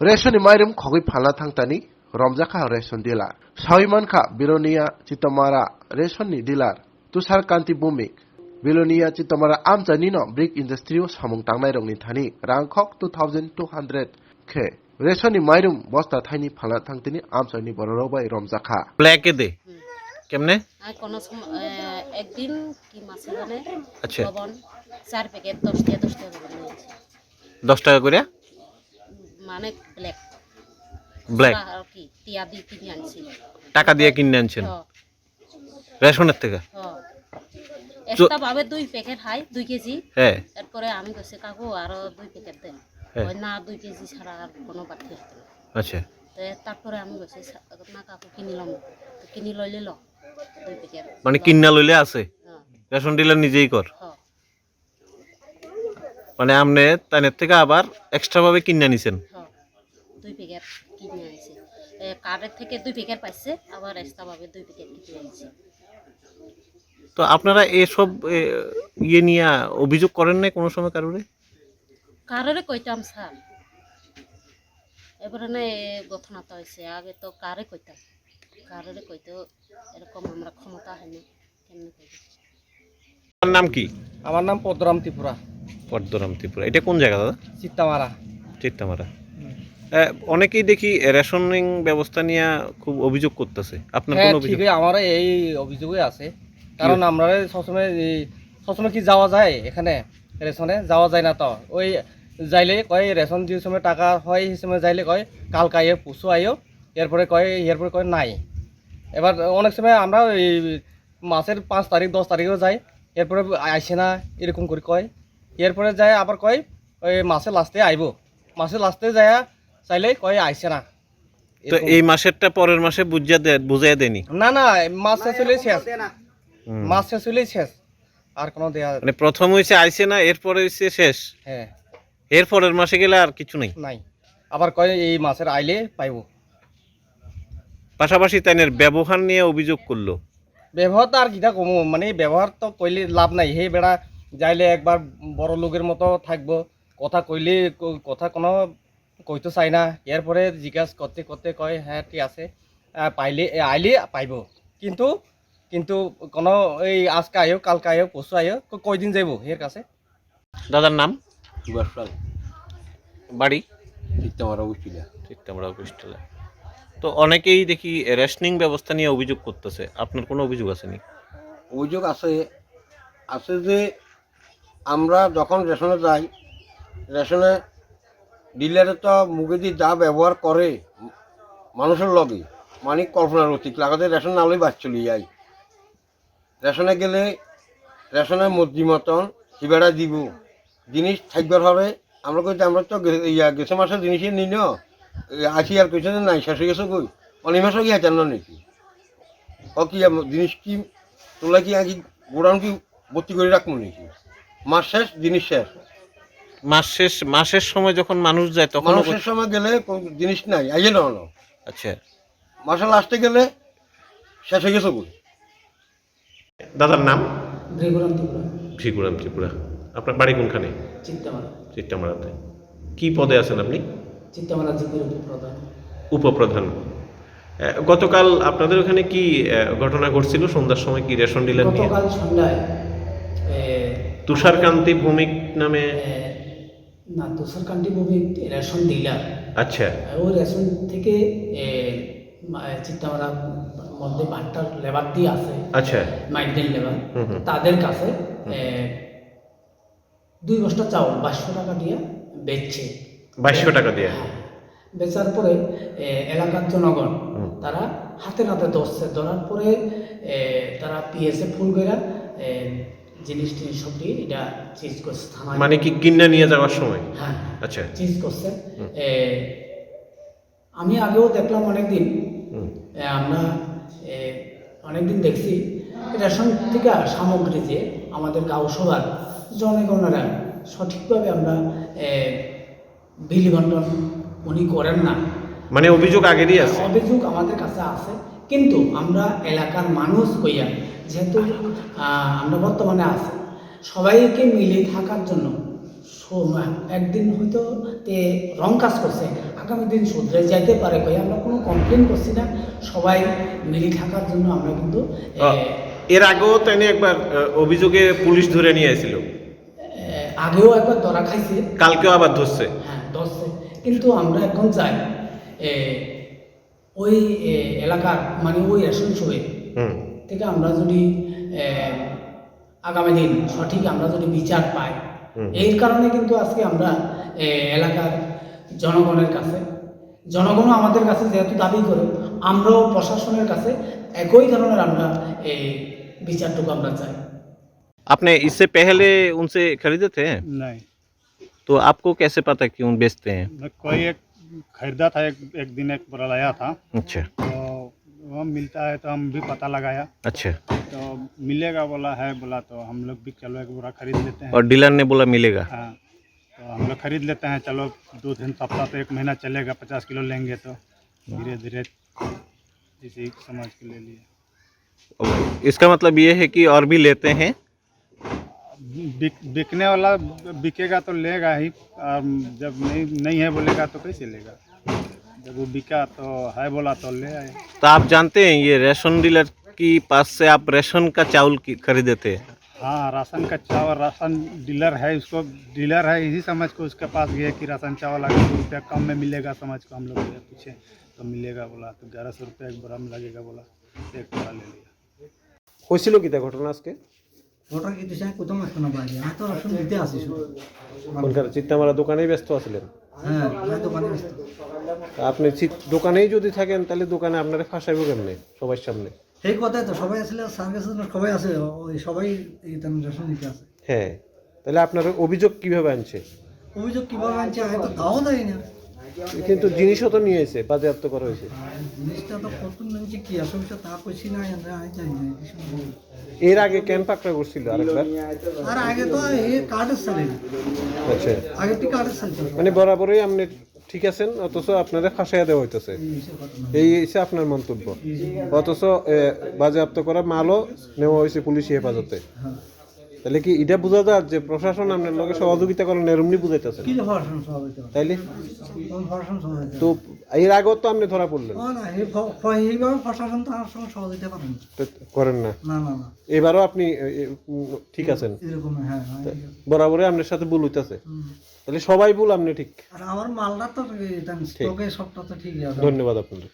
Ration mairum khogoi phala thangtani romjaka ration dealer. Sawimanka Bilonia Chitomara ration ni dealer. Tushar Kanti Bumik. Bilonia Chitomara amjanino brick industry samung tangnai rongni thani rangkhok 2200 k. Ration ni mairum bosta thaini phala thangtani amjani bororobai romjaka. ব্ল্যাকে দে কেমনে আর কোনো একদিন কি মাসে জানে আচ্ছা লবণ 4 packet 10 টাকা করে নিয়েছি 10 টাকা করে মানে ব্ল্যাক ব্ল্যাক আর কি টিয়া দিয়ে কিনে আনছি টাকা দিয়ে কিনে আনছেন হ্যাঁ রেশনের থেকে হ্যাঁ একটা ভাবে 2 প্যাকেট হাই 2 কেজি হ্যাঁ তারপরে আমি কইছি কাকু আরো 2 প্যাকেট দেন ওই না 2 কেজি ছাড়া আর কোনো বাকি আসবে না আচ্ছা তারপরে আমি কইছি না কাকু কিনিলাম তো কিনি লইলে ল 2 প্যাকেট মানে কিন্না লইলে আছে হ্যাঁ রেশন ডিলার নিজেই কর হ্যাঁ মানে আপনি তাইনের থেকে আবার এক্সট্রা ভাবে কিনে নিছেন হ্যাঁ 2 প্যাকেট কিনে আনছি কার্ডের থেকে 2 প্যাকেট পাইছে আবার এক্সট্রা ভাবে 2 প্যাকেট কিনে আনছি তো আপনারা এসব ইয়ে নিয়ে অভিযোগ করেন না কোনো সময় কারোরে কইতাম স্যার এবারে না ঘটনাটা হয়েছে আগে তো কারোরে কইতো এরকম আমরা ক্ষমতা হয়নি কেমনে কইব আপনার নাম কি আমার নাম পদ্মরাম ত্রিপুরা পদ্মরাম ত্রিপুরা এটা কোন জায়গা দাদা চিত্তামারা চিত্তামারা অনেকেই দেখি রেশনিং ব্যবস্থা নিয়ে খুব অভিযোগ করতেছে আপনার হ্যাঁ কোন অভিযোগ ঠিকই আমার এই অভিযোগই আছে কারণ আমরা সবসময় কি যাওয়া যায় এখানে রেশনে যাওয়া যায় না তো ওই যাইলে কয় রেশন যে সময় টাকা হয় সেই সময় যাইলে কয় কালকে আইও পুষো আইও এরপরে কয় নাই এবার অনেক সময় আমরা এই মাসের 5 তারিখ 10 তারিখেও যাই এরপরে আইসে না এরকম করে কয় এরপরে যায় আবার কয় ওই মাসের লাস্টে আইব মাসের লাস্টে যায় চাইলে কয় আইসে না তো এই মাসেরটা পরের মাসে বুঝিয়ে দেনি না না মাস শেষ হলেই শেষ মাস শেষ হলেই শেষ আর কোনো দেয়া মানে প্রথম হইছে আইছে না এরপরে হইছে শেষ হ্যাঁ এর পরের মাসে গেলে আর কিছু নাই নাই আবার কয় এই মাসের আইলে পাইব পাশাপাশি তাইনের ব্যবহার নিয়ে অভিযোগ করলো ব্যবহার তো আর কিটা কমো মানে ব্যবহার তো কইলে লাভ নাই হে বেড়া যাইলে একবার বড় লোকের মতো থাকবো কথা কইলে কথা কোনো কইতো চাই না এরপরে জিজ্ঞাসা করতে করতে কয় হ্যাঁ ঠিক আছে পাইলে আইলে পাইব কিন্তু কিন্তু কোনো এই আজকে আয়ো কালকে আয়ো পরশু আয়ো কয়দিন যাইব এর কাছে দাদার নাম সুভাষ পাল বাড়ি চিত্তামারা উপজেলা চিত্তামারা উপজেলা তো অনেকেই দেখি রেশনিং ব্যবস্থা নিয়ে অভিযোগ করতেছে আপনার কোনো অভিযোগ আসেনি অভিযোগ আছে যে আমরা যখন রেশনে যাই রেশনে ডিলারে তো মুখে দিয়ে যা ব্যবহার করে মানুষের লগে মানে কল্পনার অতীত লাগাতে রেশন নালেই বাদ চলে যায় রেশনে গেলে রেশনের মর্জি মতন সিবেড়া দিব জিনিস থাকবার হবে আমরা কইতে আমরা তো গেছে মাসের জিনিসই নিই না আসি আর কইছে নাই শেষ হয়ে গেছে কই অনেক মাসও গিয়ে জানো নাকি ও কি জিনিস কি তোলা কি আগে গোডাউন কি ভর্তি করে রাখবো নাকি মাস শেষ জিনিস শেষ মাসের সময় যখন মানুষ যায় তখন মানুষের সময় গেলে জিনিস নাই আইয়ে না আচ্ছা মাসের লাস্টে গেলে শেষ হয়ে গেছে কই দাদার নাম ভৃগুরাম ত্রিপুরা ভৃগুরাম ত্রিপুরা আপনার বাড়ি কোনখানে চিত্তামারা চিত্তামারাতে কি পদে আছেন আপনি চিত্তামারা জিপির উপপ্রধান উপপ্রধান গতকাল আপনাদের ওখানে কি ঘটনা ঘটছিল সন্ধ্যার সময় কি রেশন ডিলার নিয়ে গতকাল সন্ধ্যায় তুষারকান্তি ভৌমিক নামে না তুষারকান্তি ভৌমিক রেশন ডিলার আচ্ছা ওই রেশন থেকে চিত্তামারা মধ্যে ভাট্টার লেবার দিয়ে আছে আচ্ছা মাইগ্রেন্ট লেবার তাদের কাছে 2 বস্তা চাউল 2200 টাকা দিয়ে বেচছে 2200 টাকা দিয়ে বেচার পরে এলাকার জনগণ তারা হাতে নাতে ধরার পরে তারা পিএসএ ফুল করে জিনিস সব দিয়ে এটা চিজ করছে থানায় মানে কি কিন্না নিয়ে যাওয়ার সময় হ্যাঁ আচ্ছা চিজ করছে আমি আগেও দেখলাম অনেকদিন আমরা অনেকদিন দেখছি রেশন থেকে সামগ্রী যে আমাদের গাঁওসভার জনগণেরা সঠিকভাবে আমরা বিলি বন্টন উনি করেন না মানে অভিযোগ আগেরই আছে অভিযোগ আমাদের কাছে আছে কিন্তু আমরা এলাকার মানুষ হইয়া যেহেতু আমরা বর্তমানে আছি সবাইকে মিলে থাকার জন্য একদিন হয়তো রং কাজ করছে আগামী দিন শুধরে যাইতে পারে কই আমরা কোনো কমপ্লেন করছি না, সবাই মিলে থাকার জন্য আমরা কিন্তু এর আগেও তিনি একবার অভিযোগে পুলিশ ধরে নিয়ে আসছিল, আগেও একবার ধরা খাইছে, কালকেও আবার ধরছে। হ্যাঁ ধরছে, কিন্তু আমরা এখন চাই ওই এলাকার মানে ওই রেশন শোয়ে হুম। থেকে আমরা যদি আগামী দিন সঠিক আমরা যদি বিচার পাই, এই কারণে কিন্তু আজকে আমরা এলাকার জনগণের কাছে, জনগণও আমাদের কাছে যেহেতু দাবি করে, আমরাও প্রশাসনের কাছে একই ধরনের আমরা এই বিচারটুকু আমরা চাই। आपने इससे पहले उनसे खरीदे थे? नहीं, तो आपको कैसे पता कि उन बेचते हैं? कोई एक खरीदा था, एक दिन एक बोरा लाया था, अच्छा तो वो मिलता है तो हम भी पता लगाया, अच्छा। तो मिलेगा बोला तो हम लोग भी चलो एक बोरा खरीद लेते हैं। और डीलर ने बोला मिलेगा? हाँ, तो हम लोग खरीद लेते हैं, चलो 2-3 सप्ताह तो 1 महीना चलेगा, 50 किलो लेंगे तो धीरे धीरे इसी समझ के ले लिए। इसका मतलब ये है कि और भी लेते हैं? बिकने वाला बिकेगा तो लेगा ही, और जब नहीं है बोलेगा तो कैसे लेगा, जब वो बिका तो है बोला तो ले आए। तो आप जानते हैं ये रेशन डीलर की पास से आप रेशन का चावल खरीदे थे? हाँ, राशन का चावल, राशन डीलर है, उसको डीलर है इसी समझ को उसके पास गए कि राशन चावल अगर 2 रुपया कम में मिलेगा, समझ को हम लोग गए पूछे तो मिलेगा बोला, तो 1100 रुपया एक बोरा में लगेगा बोला, एक बोरा ले लिया। হয়েছিল কি তা ঘটনা আজকে? ওটা কিন্তু সে কোথাও মাত্র না বাইরে, আমি তো রসুন দিতে আসিস। কোনখানে চিত্তামারা দোকানেই ব্যস্ত আছিলেন? হ্যাঁ, আমি দোকানে ব্যস্ত। আপনি দোকানেই যদি থাকেন তাহলে দোকানে আপনারা ফাঁসাইব কেমনে সবার সামনে? সেই কথাই তো, সবাই আসলে সার্ভিস সবাই আছে, ওই সবাই এই রসুন দিতে আসে। হ্যাঁ, তাহলে আপনার অভিযোগ কিভাবে আনছে? অভিযোগ কীভাবে আনছে আমি তো তাও দেয় না, কিন্তু জিনিসও তো নিয়ে এসে বাজেয়াপ্ত করা হয়েছে। জিনিসটা তো কত নিচ্ছে কি আসলে তা করছি না, আমি জানি না। এর আগে কেন পাকড়া করছিল আরেকবার? আর আগে তো এই কার্ডের সালে, আচ্ছা, আগে তো কার্ডের সালে মানে বরাবরই আপনি ঠিক আছেন, অথচ আপনারা ফাঁসাইয়া দেওয়া হইতেছে, এই হচ্ছে আপনার মন্তব্য। অথচ বাজেয়াপ্ত করা মালও নেওয়া হয়েছে পুলিশি হেফাজতে। তাহলে কি এটা বোঝা যায় যে প্রশাসন আপনার লগে সহযোগিতা করেন, এরমনি বুঝাইতেছে? কি যে ফরসন সহযোগিতা, তাইলে ফরসন সহযোগিতা তো এর আগেও তো আপনি ধরা পড়লেন। না, এইভাবে প্রশাসন তো আমার সঙ্গে সহযোগিতা করেন তো করেন না? না না না, এবারও আপনি ঠিক আছেন? এরকম হ্যাঁ হ্যাঁ। বরাবরই আপনার সাথে ভুল হইতেছে, তাহলে সবাই ভুল, আপনি ঠিক। আর আমার মালটা তো স্টকে সবটা তো ঠিকই আছে। ধন্যবাদ আপনাদের।